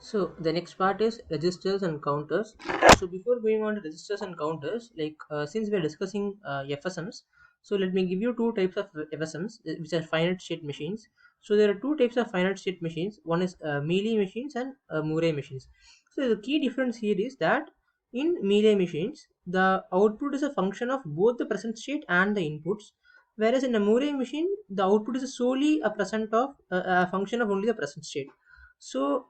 So the next part is registers and counters. So before going on to registers and counters, since we are discussing FSMs, so let me give you two types of FSMs, which are finite state machines. So there are two types of finite state machines. One is Mealy machines and Murray machines. So the key difference here is that in Mealy machines, the output is a function of both the present state and the inputs, whereas in a Murray machine, the output is solely a function of only the present state. So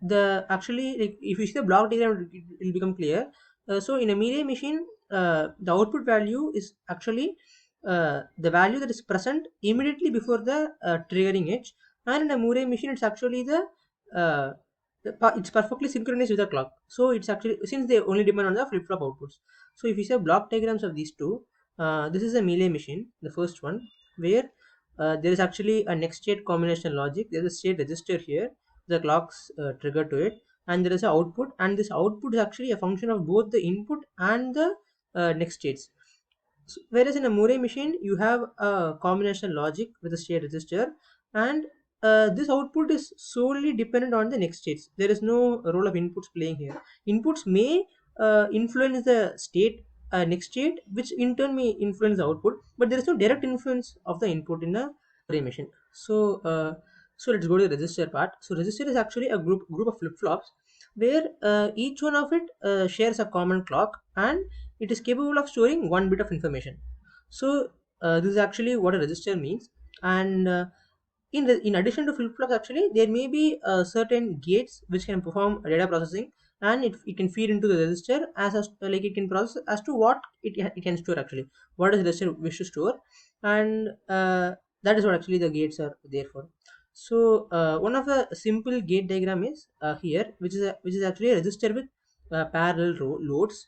the actually, like, if you see the block diagram, it will become clear. So in a media machine, the output value is actually the value that is present immediately before the triggering edge, and in a Murray machine it's actually uh, it's perfectly synchronized with the clock. So it's actually, since they only depend on the flip-flop outputs. So if you see block diagrams of these two, this is a melee machine, the first one, where there is actually a next state combination logic. There is a state register here, the clocks trigger to it, and there is an output, and this output is actually a function of both the input and the next states. Whereas in a Murray machine, you have a combination logic with a state register, and this output is solely dependent on the next states. There is no role of inputs playing here. Inputs may influence the state, next state, which in turn may influence the output, but there is no direct influence of the input in a Murray machine. So let's go to the register part. So register is actually a group of flip flops where each one of it shares a common clock, and it is capable of storing one bit of information. So this is actually what a register means. And in addition to flip flops, actually there may be certain gates which can perform data processing, and it can feed into the register like it can process as to what it can store, actually what does the register wish to store. And that is what actually the gates are there for. So one of the simple gate diagram is here, which is actually a register with parallel loads.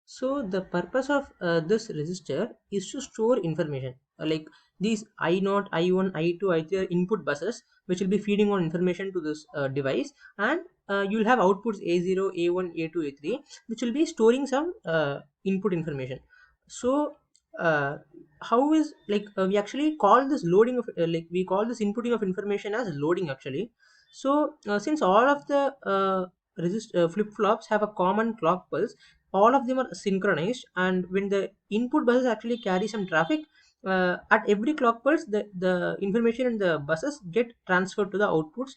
So the purpose of this register is to store information, like these I0, I1, I2, I3 are input buses which will be feeding on information to this device, and you'll have outputs A0, A1, A2, A3, which will be storing some input information. So uh, how is, we actually call this loading of we call this inputting of information as loading, actually. So since all of the flip flops have a common clock pulse, all of them are synchronized, and when the input buses actually carry some traffic, at every clock pulse the information in the buses get transferred to the outputs,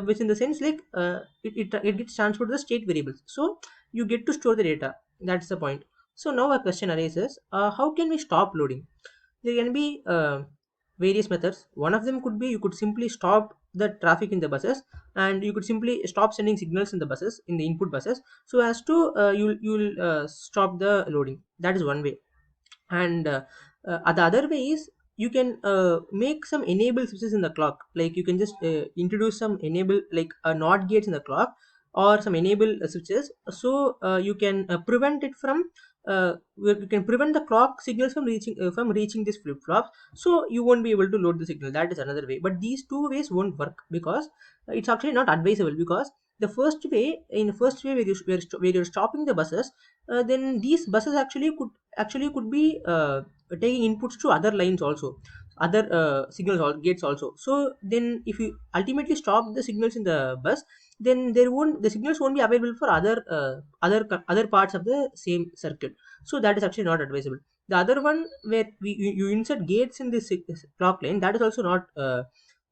which in the sense, it gets transferred to the state variables, so you get to store the data. That's the point. So now a question arises, how can we stop loading? There can be various methods. One of them could be, you could simply stop the traffic in the buses, and you could simply stop sending signals in the buses, in the input buses, so as to you'll stop the loading. That is one way. And the other way is, you can make some enable switches in the clock, like you can just introduce some enable, like not gates in the clock, or some enable switches, so you can prevent it from you can prevent the clock signals from reaching this flip flops, so you won't be able to load the signal. That is another way, but these two ways won't work, because it's actually not advisable. Because the first way, where you're stopping the buses, then these buses actually could be taking inputs to other lines also, other signals or gates also. So then if you ultimately stop the signals in the bus, then the signals won't be available for other parts of the same circuit. So that is actually not advisable. The other one, where you insert gates in this clock line, that is also not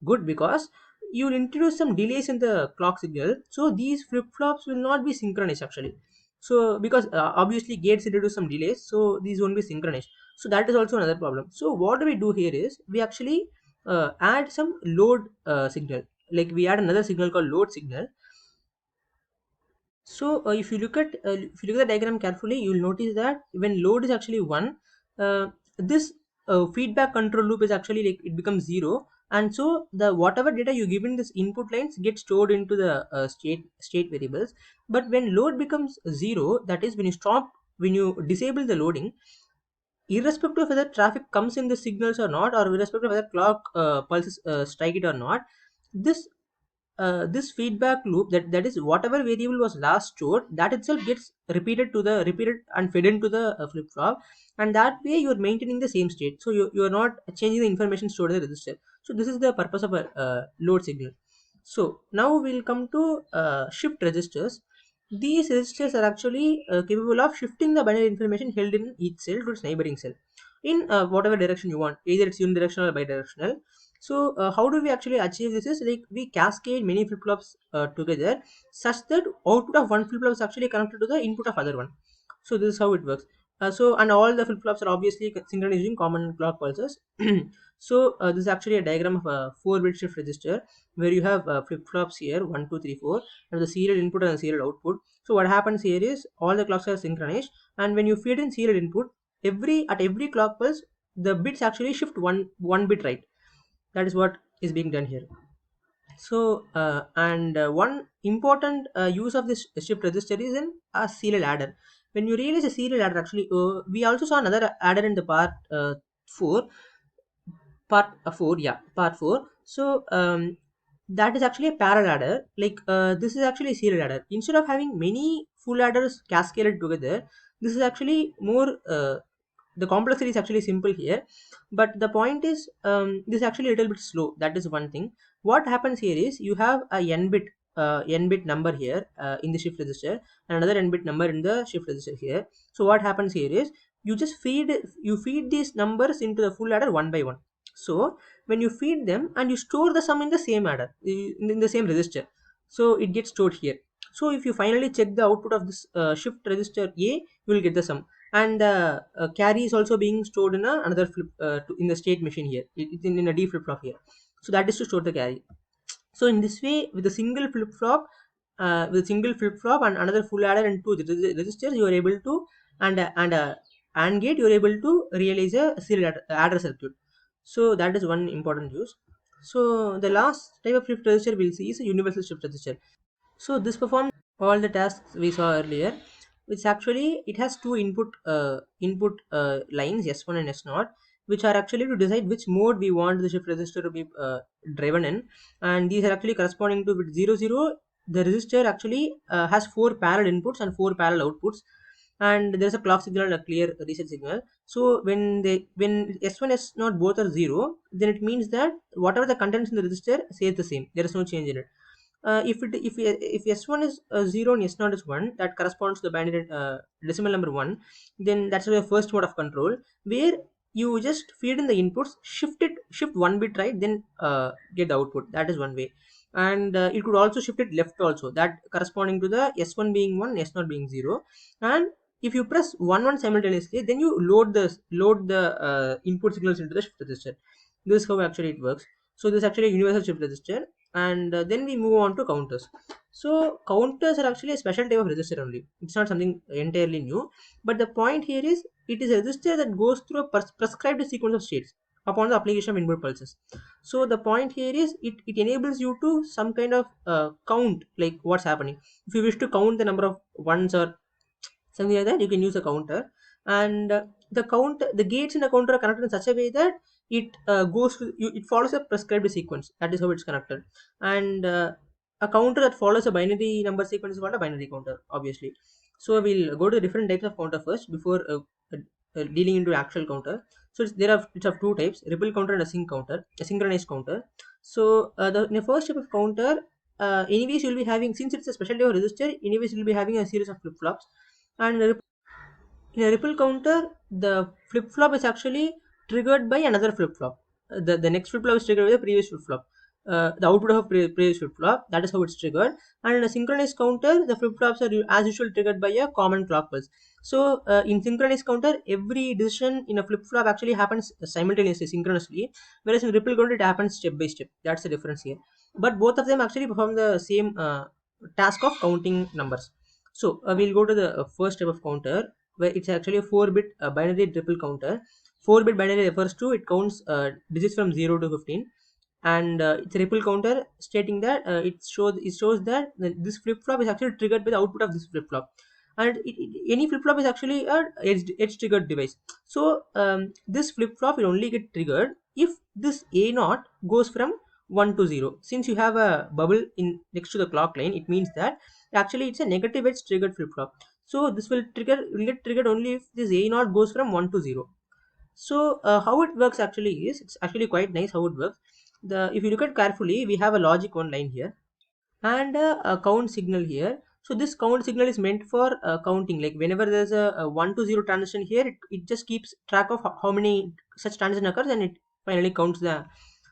good, because you will introduce some delays in the clock signal, so these flip flops will not be synchronized, actually. So because obviously gates introduce some delays, so these won't be synchronized. So that is also another problem. So what do we do here is, we actually add some load signal, like we add another signal called load signal. So if you look at the diagram carefully, you will notice that when load is actually 1, this feedback control loop is actually, like, it becomes 0, and so the whatever data you give in this input lines get stored into the state variables. But when load becomes 0, that is when you disable the loading, irrespective of whether traffic comes in the signals or not, or irrespective of whether clock pulses strike it or not, this this feedback loop, that is whatever variable was last stored, that itself gets repeated and fed into the flip flop, and that way you are maintaining the same state, so you are not changing the information stored in the register. So this is the purpose of a load signal. So now we'll come to shift registers. These registers are actually capable of shifting the binary information held in each cell to its neighboring cell in whatever direction you want, either it's unidirectional or bidirectional. So how do we actually achieve this? Is like we cascade many flip-flops together such that output of one flip-flop is actually connected to the input of other one. So this is how it works. And all the flip-flops are obviously synchronized using common clock pulses. So this is actually a diagram of a 4-bit shift register where you have flip-flops here 1 2 3 4 and the serial input and the serial output. So what happens here is all the clocks are synchronized, and when you feed in serial input, every clock pulse the bits actually shift one bit right. That is what is being done here. So and one important use of this shift register is in a serial adder. When you realize a serial adder, actually we also saw another adder in the part 4 part 4. So that is actually a parallel adder. Like this is actually a serial adder. Instead of having many full adders cascaded together, this is actually more the complexity is actually simple here, but the point is this is actually a little bit slow. That is one thing. What happens here is you have a n bit number here in the shift register and another n bit number in the shift register here. So what happens here is you feed these numbers into the full adder one by one. So when you feed them and you store the sum in the same adder in the same register, so it gets stored here. So if you finally check the output of this shift register A, you will get the sum, and carry is also being stored in another in the state machine here. It's in a D flip flop here. So that is to store the carry. So in this way, with a single flip flop, and another full adder and two registers, you are able to and AND gate, you are able to realize a serial adder circuit. So that is one important use. So the last type of shift register we'll see is a universal shift register. So this performs all the tasks we saw earlier. Which actually it has two input lines S1 and S0, which are actually to decide which mode we want the shift register to be driven in, and these are actually corresponding to bit 0 0. The register actually has four parallel inputs and four parallel outputs, and there's a clock signal and a clear reset signal. So when S1 S0 both are 0, then it means that whatever the contents in the register stays the same. There is no change in it. If S1 is 0 and S0 is 1, that corresponds to the binary decimal number 1, then that's the first mode of control, where you just feed in the inputs, shift one bit right, then get the output. That is one way. And it could also shift it left also, that corresponding to the S1 being 1, S0 being 0. And if you press 1 simultaneously, then you load the input signals into the shift register. This is how actually it works. So this is actually a universal shift register. And then we move on to counters. So counters are actually a special type of register only. It's not something entirely new, but the point here is it is a register that goes through a prescribed sequence of states upon the application of input pulses. So the point here is it enables you to some kind of count, like what's happening. If you wish to count the number of ones or something like that, you can use a counter. And the gates in the counter are connected in such a way that it follows a prescribed sequence. That is how it's connected. And a counter that follows a binary number sequence is called a binary counter, obviously. So we'll go to the different types of counter first before dealing into actual counter. So it's of two types: ripple counter and a sync counter, a synchronized counter. So in the first type of counter, anyways you'll be having, since it's a special type of register, anyways you'll be having a series of flip flops. And in a ripple counter, the flip flop is actually triggered by another flip flop. The next flip flop is triggered by the previous flip flop. The output of a previous flip flop. That is how it's triggered. And in a synchronous counter, the flip flops are as usual triggered by a common clock pulse. So in synchronous counter, every decision in a flip flop actually happens simultaneously, synchronously. Whereas in ripple counter, it happens step by step. That's the difference here. But both of them actually perform the same task of counting numbers. So we'll go to the first type of counter, where it's actually a 4-bit binary triple counter. 4-bit binary refers to it counts digits from 0 to 15, and it's a ripple counter, stating that it shows that this flip flop is actually triggered by the output of this flip flop. And any flip flop is actually a edge triggered device. So this flip flop will only get triggered if this A naught goes from 1 to 0. Since you have a bubble in next to the clock line, it means that actually it's a negative edge triggered flip flop. So this will get triggered only if this A naught goes from 1 to 0. So how it works actually is, it's actually quite nice how it works. if you look at carefully, we have a logic 1 line here and a count signal here. So this count signal is meant for counting, like whenever there's a 1 to 0 transition here, it just keeps track of how many such transition occurs, and it finally counts the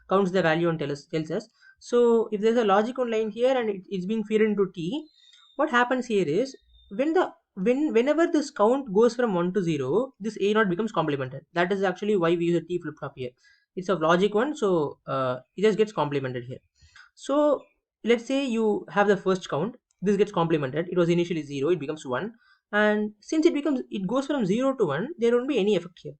value and tells us. So if there's a logic on line here and it's being fed into t, what happens here is whenever this count goes from 1 to 0, this a naught becomes complemented. That is actually why we use a t flip flop here. It's a logic one, so it just gets complemented here. So let's say you have the first count, this gets complemented, it was initially 0, it becomes 1, and since it goes from 0 to 1, there won't be any effect here,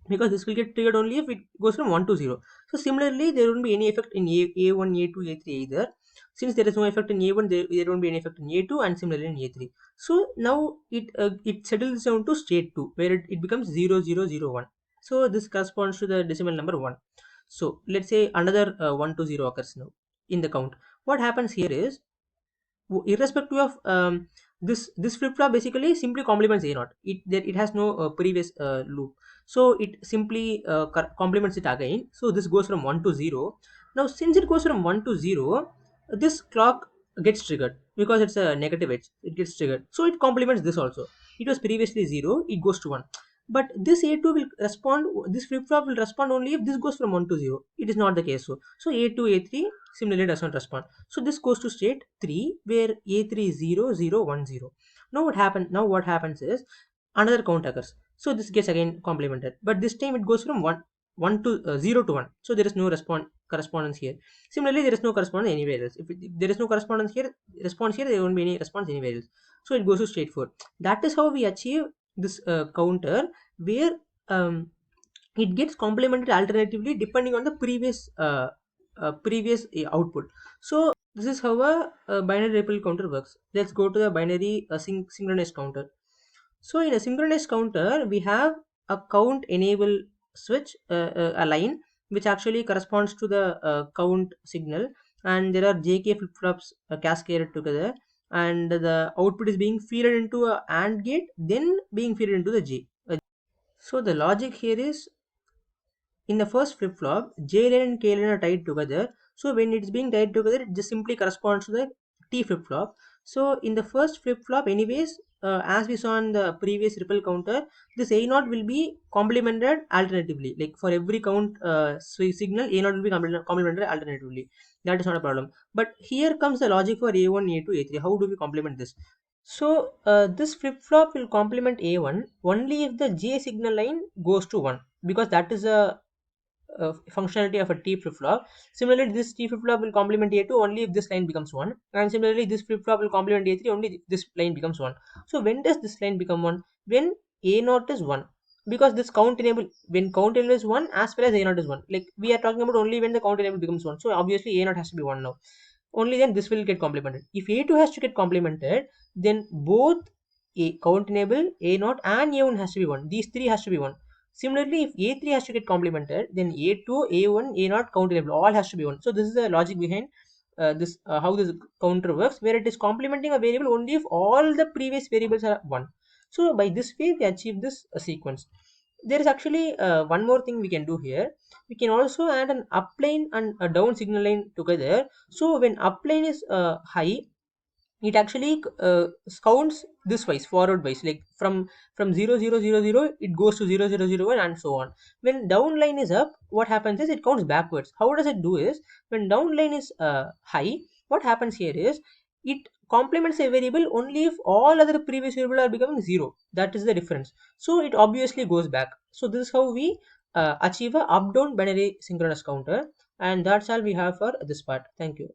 because this will get triggered only if it goes from 1 to 0. So similarly, there won't be any effect in A1, A2, A3 either. Since there is no effect in A1, there won't be any effect in A2, and similarly in A3. So now it settles down to state 2, where it becomes 0, 0, 0, 1. So this corresponds to the decimal number 1. So let's say another 1 to 0 occurs now in the count. What happens here is, irrespective of this flip flop basically simply complements a naught. It has no previous loop, so it simply complements it again. So this goes from 1 to 0. Now since it goes from 1 to 0, this clock gets triggered because it's a negative edge. It gets triggered, so it complements this also. It was previously 0, it goes to 1. But this a2 will respond, this flip flop will respond only if this goes from 1 to 0. It is not the case. So a2, a3 similarly does not respond. So this goes to state 3, where a3 is 0, 0, 1, 0. Now what happens is another count occurs. So this gets again complemented, but this time it goes from 1 to 0 to 1. So there is no correspondence here. Similarly, there is no correspondence anywhere else. If there is no correspondence here, response here, there won't be any response anywhere else. So it goes to state 4. That is how we achieve this counter, where it gets complemented alternatively depending on the previous output. So this is how a binary ripple counter works. Let's go to the binary synchronous counter. So in a synchronous counter, we have a count enable switch, a line which actually corresponds to the count signal, and there are JK flip flops cascaded together, and the output is being fed into a AND gate, then being fed into the J. So the logic here is, in the first flip flop, J line and K line are tied together. So when it's being tied together, it just simply corresponds to the T flip flop. So in the first flip flop, anyways, as we saw in the previous ripple counter, this A naught will be complemented alternatively. Like for every count signal, A naught will be complemented alternatively. That is not a problem. But here comes the logic for A1, A2, A3. How do we complement this? So this flip flop will complement A1 only if the J signal line goes to 1, because that is a functionality of a T flip flop. Similarly, this T flip flop will complement A2 only if this line becomes 1, and similarly this flip flop will complement A3 only if this line becomes 1. So when does this line become 1? When A naught is 1, because this count enable, when count enable is 1 as well as A naught is 1. Like we are talking about only when the count enable becomes 1. So obviously A naught has to be 1 now. Only then this will get complemented. If A2 has to get complemented, then both a count enable, A naught and A1 has to be 1. These three has to be 1. Similarly, if A3 has to get complemented, then A2, A1, A naught, count enable, all has to be 1. So this is the logic behind this how this counter works, where it is complementing a variable only if all the previous variables are 1. So by this way, we achieve this sequence. There is actually one more thing we can do here. We can also add an up line and a down signal line together. So when up line is high, it actually counts this wise, forward wise, like from 0 0 0 0 it goes to 0 0 0 1 and so on. When down line is up, what happens is it counts backwards. How does it do is, when down line is high, what happens here is it complements a variable only if all other previous variables are becoming 0. That is the difference. So it obviously goes back. So this is how we achieve a up down binary synchronous counter, and that's all we have for this part. Thank you.